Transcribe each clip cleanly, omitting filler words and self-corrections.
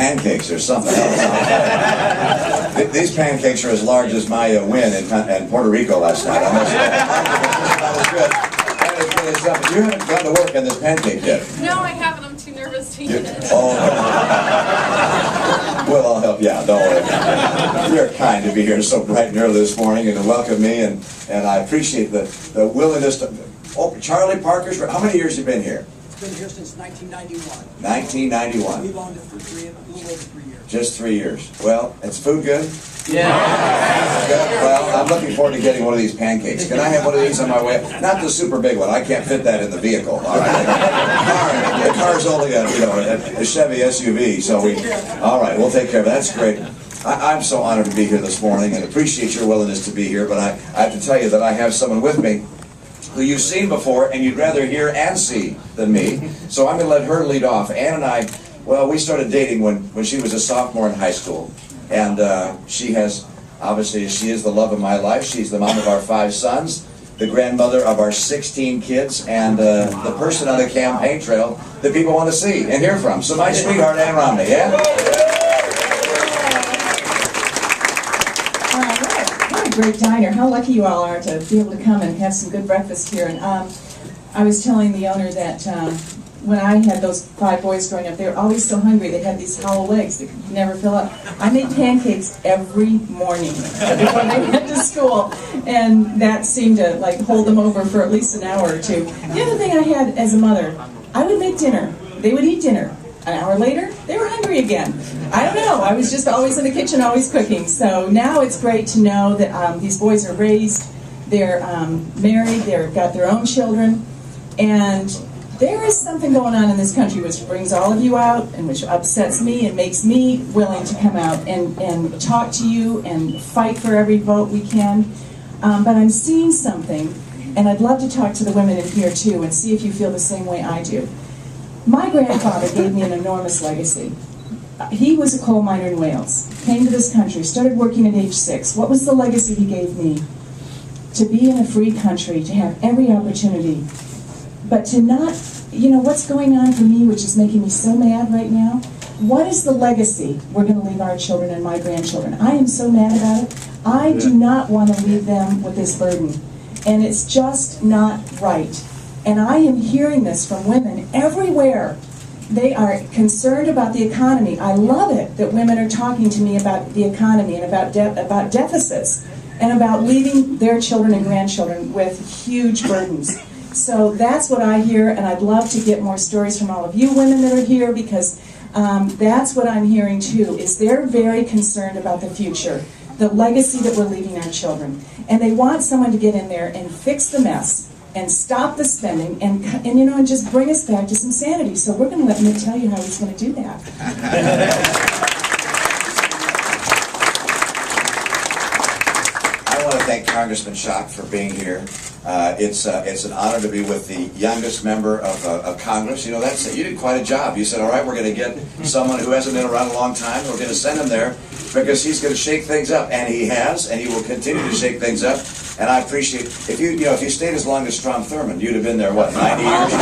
pancakes or something else. These pancakes are as large as my win in Puerto Rico last night. I must say. That was good. That is really something. You haven't gone to work on this pancake yet. No, I haven't. I'm too nervous to eat it. Oh. Well, I'll help you out. Don't worry. You're kind to be here so bright and early this morning and to welcome me, and I appreciate the willingness to. Oh, Charlie Parker's. How many years have you been here? Been here since 1991. 1991. We've owned it for a little over 3 years. Just 3 years. Well, is food good? Yeah. Good. Well, I'm looking forward to getting one of these pancakes. Can I have one of these on my way? Not the super big one. I can't fit that in the vehicle. All right. All right. The car's only a Chevy SUV, so all right, we'll take care of it. That's great. I'm so honored to be here this morning and appreciate your willingness to be here, but I have to tell you that I have someone with me who you've seen before and you'd rather hear and see than me. So I'm going to let her lead off. Ann and I, well, we started dating when she was a sophomore in high school. And she has, obviously, she is the love of my life. She's the mom of our 5 sons, the grandmother of our 16 kids, and the person on the campaign trail that people want to see and hear from. So my sweetheart, Mitt Romney, yeah? What a great diner. How lucky you all are to be able to come and have some good breakfast here. And I was telling the owner that when I had those 5 boys growing up, they were always so hungry. They had these hollow legs that could never fill up. I made pancakes every morning before they went to school, and that seemed to like hold them over for at least an hour or two. The other thing I had as a mother, I would make dinner. They would eat dinner. An hour later, they were hungry again. I don't know. I was just always in the kitchen, always cooking. So now it's great to know that these boys are raised, they're married, they've got their own children, and there is something going on in this country which brings all of you out and which upsets me and makes me willing to come out and talk to you and fight for every vote we can. But I'm seeing something, and I'd love to talk to the women in here too and see if you feel the same way I do. My grandfather gave me an enormous legacy. He was a coal miner in Wales, came to this country, started working at age 6. What was the legacy he gave me? To be in a free country, to have every opportunity. But to not, what's going on for me, which is making me so mad right now? What is the legacy we're going to leave our children and my grandchildren? I am so mad about it. I do not want to leave them with this burden. And it's just not right. And I am hearing this from women everywhere. They are concerned about the economy. I love it that women are talking to me about the economy and about deficits and about leaving their children and grandchildren with huge burdens. So that's what I hear, and I'd love to get more stories from all of you women that are here, because that's what I'm hearing too, is they're very concerned about the future, the legacy that we're leaving our children. And they want someone to get in there and fix the mess and stop the spending and just bring us back to some sanity. So we're going to let Mitt tell you how he's going to do that. I want to thank Congressman Schock for being here. It's an honor to be with the youngest member of Congress. That's it. You did quite a job. You said, all right, we're going to get someone who hasn't been around a long time. We're going to send him there because he's going to shake things up, and he has, and he will continue to shake things up. And I appreciate if you stayed as long as Strom Thurmond, you'd have been there 90 years.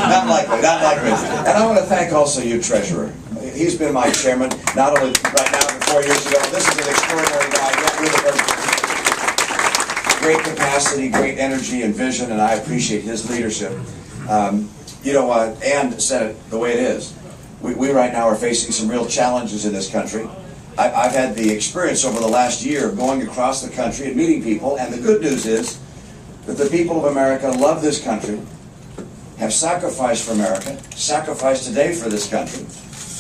Not likely. And I want to thank also you, Treasurer. He's been my chairman not only right now but 4 years ago. This is an extraordinary guy. Great capacity, great energy and vision, and I appreciate his leadership. Ann said it the way it is. We right now are facing some real challenges in this country. I've had the experience over the last year of going across the country and meeting people, and the good news is that the people of America love this country, have sacrificed for America, sacrificed today for this country.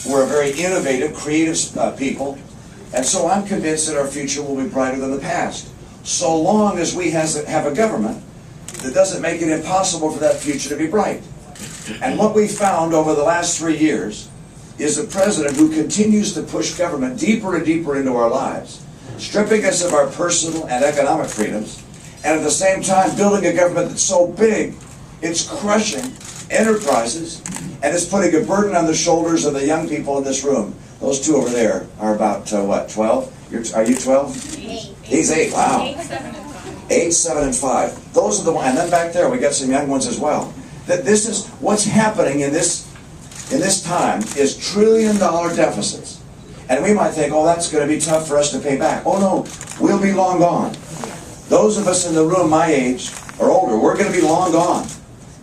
We're a very innovative, creative people, and so I'm convinced that our future will be brighter than the past, so long as we have a government that doesn't make it impossible for that future to be bright. And what we found over the last 3 years is a president who continues to push government deeper and deeper into our lives, stripping us of our personal and economic freedoms, and at the same time building a government that's so big it's crushing enterprises and it's putting a burden on the shoulders of the young people in this room. Those two over there are about, 12? Are you 12? 8. He's 8, wow. 8, 7, and 5. 8, 7, and 5. Those are the ones, and then back there we got some young ones as well. This is what's happening in this in this time is trillion-dollar deficits. And we might think, oh, that's going to be tough for us to pay back. Oh no, we'll be long gone. Those of us in the room my age or older, we're going to be long gone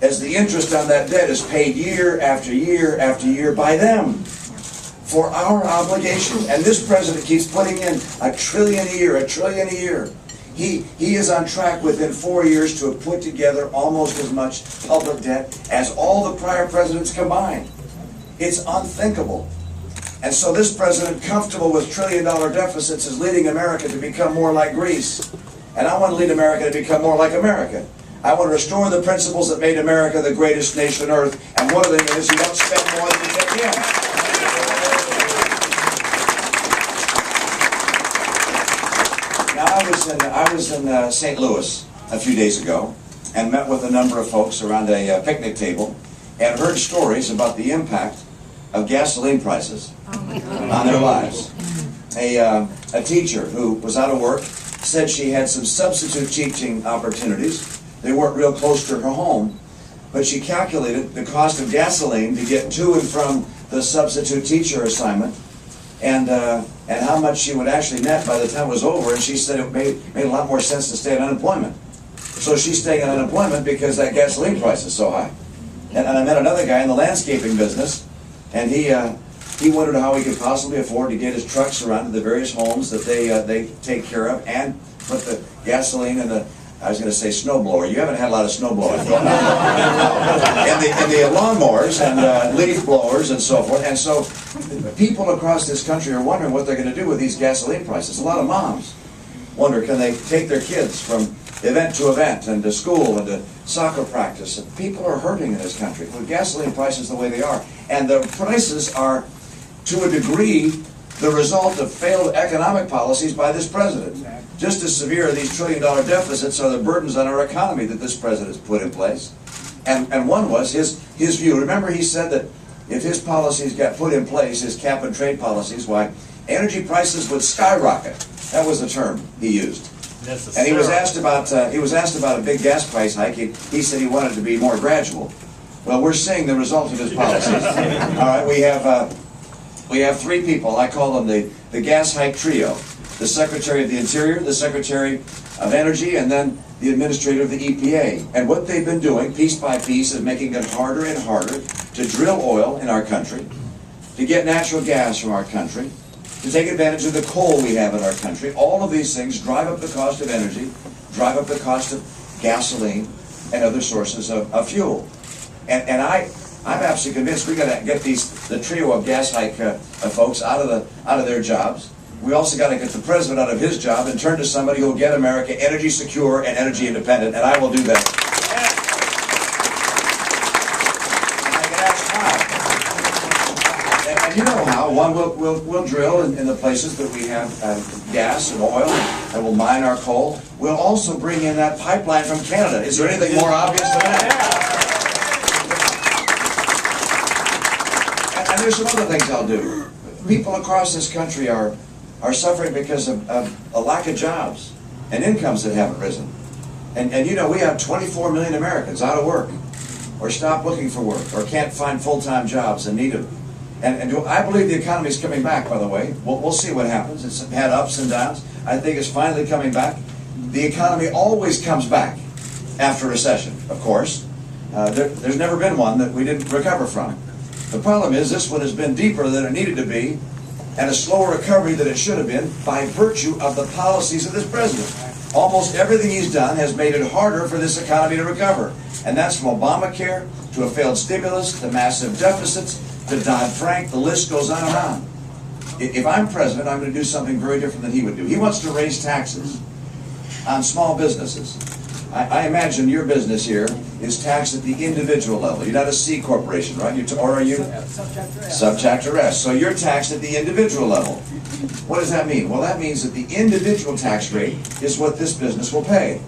as the interest on that debt is paid year after year after year by them for our obligation. And this president keeps putting in $1 trillion a year, $1 trillion a year. He is on track within 4 years to have put together almost as much public debt as all the prior presidents combined. It's unthinkable. And so this president, comfortable with trillion-dollar deficits, is leading America to become more like Greece. And I want to lead America to become more like America. I want to restore the principles that made America the greatest nation on earth. And one of them is you don't spend more than you take in. Now, I was in St. Louis a few days ago and met with a number of folks around a picnic table and heard stories about the impact of gasoline prices on their lives. A teacher who was out of work said she had some substitute teaching opportunities. They weren't real close to her home, but she calculated the cost of gasoline to get to and from the substitute teacher assignment and how much she would actually net by the time it was over, and she said it made a lot more sense to stay on unemployment. So she's staying on unemployment because that gasoline price is so high. And I met another guy in the landscaping business, and he wondered how he could possibly afford to get his trucks around to the various homes that they take care of and put the gasoline in the, I was going to say snowblower. You haven't had a lot of snowblowing going on. in the lawnmowers and leaf blowers and so forth. And so people across this country are wondering what they're going to do with these gasoline prices. A lot of moms wonder, can they take their kids from event to event and to school and to soccer practice? And people are hurting in this country with gasoline prices the way they are. And the prices are, to a degree, the result of failed economic policies by this president. Just as severe these trillion-dollar deficits are the burdens on our economy that this president has put in place. And one was his view. Remember, he said that if his policies got put in place, his cap and trade policies, why, energy prices would skyrocket. That was the term he used. And he was asked about a big gas price hike. He said he wanted it to be more gradual. Well, we're seeing the result of his policies. All right, we have three people. I call them the gas hike trio: the Secretary of the Interior, the Secretary of Energy, and then the Administrator of the EPA. And what they've been doing, piece by piece, is making it harder and harder to drill oil in our country, to get natural gas from our country, to take advantage of the coal we have in our country. All of these things drive up the cost of energy, drive up the cost of gasoline and other sources of fuel. And I'm absolutely convinced we got to get the trio of gas hike folks out of their jobs. We also got to get the president out of his job and turn to somebody who will get America energy secure and energy independent, and I will do that. And you know how. One, we'll drill in the places that we have gas and oil, and we'll mine our coal. We'll also bring in that pipeline from Canada. Is there anything more obvious than that? And there's some other things I'll do. People across this country are suffering because of a lack of jobs and incomes that haven't risen. And you know, we have 24 million Americans out of work, or stopped looking for work, or can't find full-time jobs and need them. And I believe the economy is coming back, by the way. We'll see what happens. It's had ups and downs. I think it's finally coming back. The economy always comes back after a recession, of course. There's never been one that we didn't recover from. The problem is this one has been deeper than it needed to be, and a slower recovery than it should have been by virtue of the policies of this president. Almost everything he's done has made it harder for this economy to recover. And that's from Obamacare to a failed stimulus to massive deficits to Dodd-Frank. The list goes on and on. If I'm president, I'm going to do something very different than he would do. He wants to raise taxes on small businesses. I imagine your business here is taxed at the individual level. You're not a C corporation, right? Or are you? Subchapter S. Subchapter S. So you're taxed at the individual level. What does that mean? Well, that means that the individual tax rate is what this business will pay.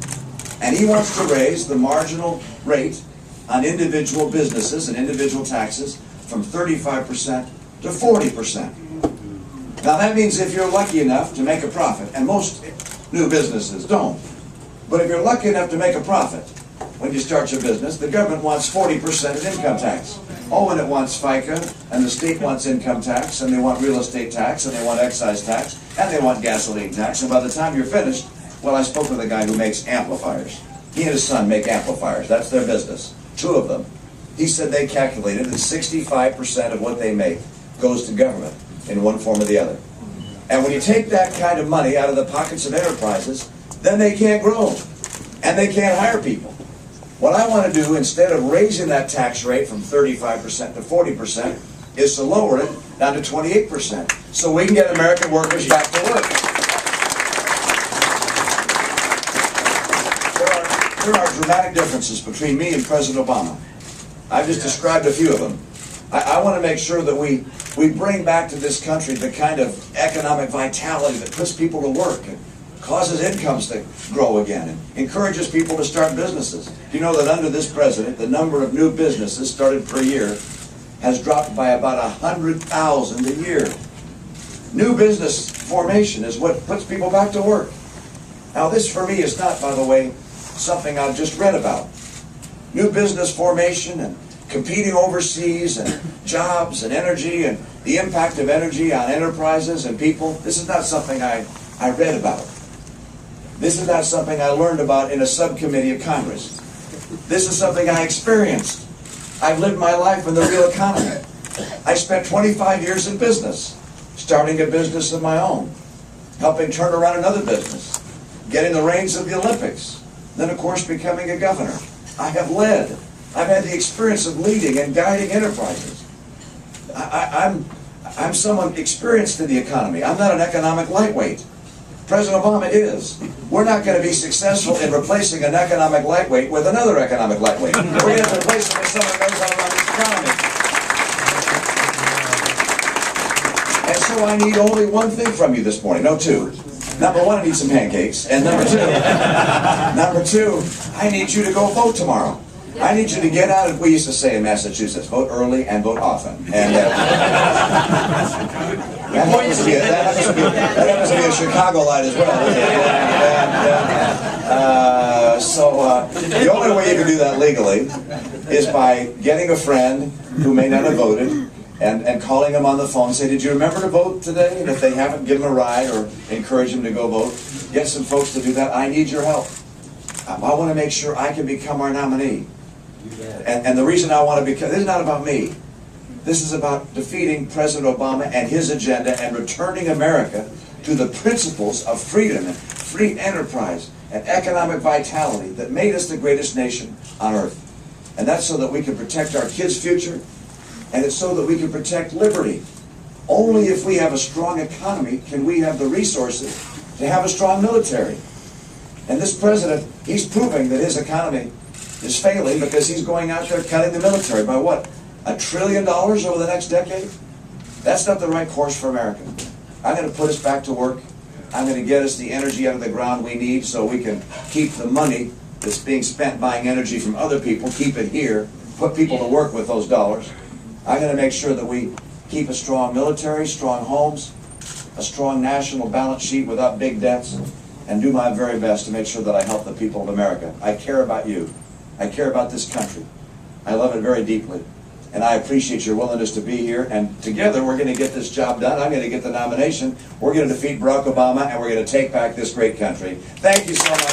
And he wants to raise the marginal rate on individual businesses and individual taxes from 35% to 40%. Now that means if you're lucky enough to make a profit, and most new businesses don't, but if you're lucky enough to make a profit when you start your business, the government wants 40% of income tax. Oh, and it wants FICA, and the state wants income tax, and they want real estate tax, and they want excise tax, and they want gasoline tax. And by the time you're finished, well, I spoke with a guy who makes amplifiers. He and his son make amplifiers. That's their business. 2 of them. He said they calculated that 65% of what they make goes to government in one form or the other. And when you take that kind of money out of the pockets of enterprises, then they can't grow, and they can't hire people. What I want to do, instead of raising that tax rate from 35% to 40%, is to lower it down to 28%, so we can get American workers back to work. There are dramatic differences between me and President Obama. I've just described a few of them. I want to make sure that we bring back to this country the kind of economic vitality that puts people to work and causes incomes to grow again and encourages people to start businesses. Do you know that under this president, the number of new businesses started per year has dropped by about 100,000 a year? New business formation is what puts people back to work. Now this for me is not, by the way, something I've just read about. New business formation and competing overseas and jobs and energy and the impact of energy on enterprises and people. This is not something I read about. This is not something I learned about in a subcommittee of Congress. This is something I experienced. I've lived my life in the real economy. I spent 25 years in business, starting a business of my own, helping turn around another business, getting the reins of the Olympics, then of course becoming a governor. I have led. I've had the experience of leading and guiding enterprises. I'm someone experienced in the economy. I'm not an economic lightweight. President Obama is. We're not going to be successful in replacing an economic lightweight with another economic lightweight. We're going to replace him with someone who knows how to run this economy. And so I need only one thing from you this morning. No, 2. Number 1, I need some pancakes. And number 2, I need you to go vote tomorrow. I need you to get out of, we used to say in Massachusetts, vote early and vote often. And that happens to be a Chicago light as well. The only way you can do that legally is by getting a friend who may not have voted and calling them on the phone and say, did you remember to vote today? And if they haven't, give them a ride or encourage them to go vote. Get some folks to do that. I need your help. I want to make sure I can become our nominee. And the reason I want to become, this is not about me. This is about defeating President Obama and his agenda and returning America to the principles of freedom and free enterprise and economic vitality that made us the greatest nation on earth. And that's so that we can protect our kids' future, and it's so that we can protect liberty. Only if we have a strong economy can we have the resources to have a strong military. And this president, he's proving that his economy is failing because he's going out there cutting the military by what? $1 trillion over the next decade? That's not the right course for America. I'm going to put us back to work. I'm going to get us the energy out of the ground we need so we can keep the money that's being spent buying energy from other people, keep it here, put people to work with those dollars. I'm going to make sure that we keep a strong military, strong homes, a strong national balance sheet without big debts, and do my very best to make sure that I help the people of America. I care about you. I care about this country. I love it very deeply. And I appreciate your willingness to be here. And together we're going to get this job done. I'm going to get the nomination. We're going to defeat Barack Obama, and we're going to take back this great country. Thank you so much.